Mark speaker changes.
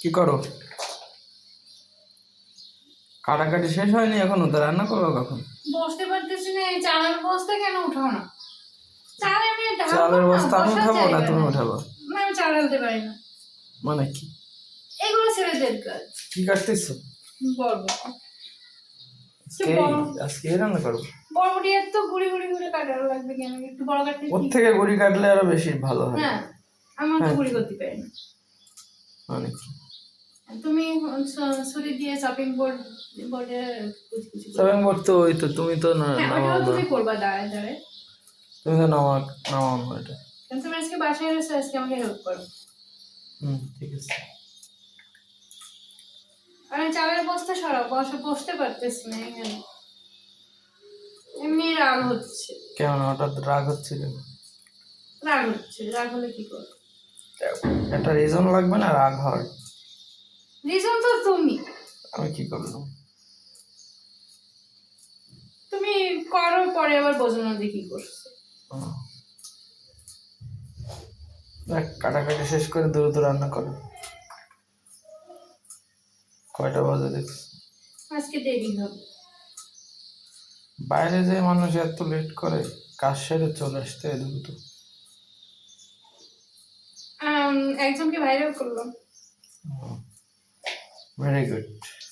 Speaker 1: কি করো? কাটাকাটি শেষ হয়নি এখনো, তো রান্না করবো কখন?
Speaker 2: বসতে পারতেছি না, এই চালের বস্তা কেন উঠাও না? চাল এমনি ঢালবো
Speaker 1: চালের
Speaker 2: না,
Speaker 1: বস্তা আমি
Speaker 2: বসার
Speaker 1: উঠাবো না
Speaker 2: জায়গা
Speaker 1: তুমি
Speaker 2: নেই।
Speaker 1: উঠাবো?
Speaker 2: না, আমি চাল ঢালতে পারি না।
Speaker 1: মানে কি?
Speaker 2: এগুলো ছেলেদের কাজ।
Speaker 1: কি কাটতেছো?
Speaker 2: বরবটি।
Speaker 1: আজকে এই রান্না করবো?
Speaker 2: বরবটি এত গুড়ি গুড়ি করে কাটানো লাগবে কেন? একটু বড় কাটলে
Speaker 1: ওর
Speaker 2: ঠিক।
Speaker 1: থেকে গুড়ি কাটলে আরো বেশি ভালো হয়।
Speaker 2: না, আমি তো
Speaker 1: হ্যাঁ।
Speaker 2: গুড়ি করতে পারি না।
Speaker 1: মানে কি?
Speaker 2: তুমি ছুরি দিয়ে চপিং বোর্ডে কুচি কুচি করো।
Speaker 1: চপিং বোর্ড তো ওই তো, তুমি তো
Speaker 2: হ্যাঁ,
Speaker 1: নামাও
Speaker 2: ওটাও
Speaker 1: না।
Speaker 2: তুমি করবা দাঁড়ায় দাঁড়ায়।
Speaker 1: তুমি তো নামাও না এটা।
Speaker 2: কারণ তুমি আজকে বাসায় রয়েছো, আজকে আমাকে হেল্প করো।
Speaker 1: ঠিক আছে।
Speaker 2: আমি চালের বস্তা সরাও, বসতে পারতেছি না এখানে। এমনি রাগ হচ্ছে।
Speaker 1: কেমন হঠাৎ রাগ হচ্ছে কেন?
Speaker 2: রাগ হলে কি করবো?
Speaker 1: একটা রিজন লাগবে না রাগ হওয়ার?
Speaker 2: রিজন তো তুমি।
Speaker 1: আমি কি করলাম?
Speaker 2: তুমি করো, পরে আবার বোঝো না যে কি করছো।
Speaker 1: কাটাকাটি শেষ করে দ্রুত রান্না করো। কয়টা বাজে দেখছো?
Speaker 2: আজকে দেরি হবে।
Speaker 1: বাইরে যে মানুষ এত লেট করে, কাজ সেরে চলে আসতে দ্রুত।
Speaker 2: একজনকে ভাইরাল করলাম।
Speaker 1: Very good.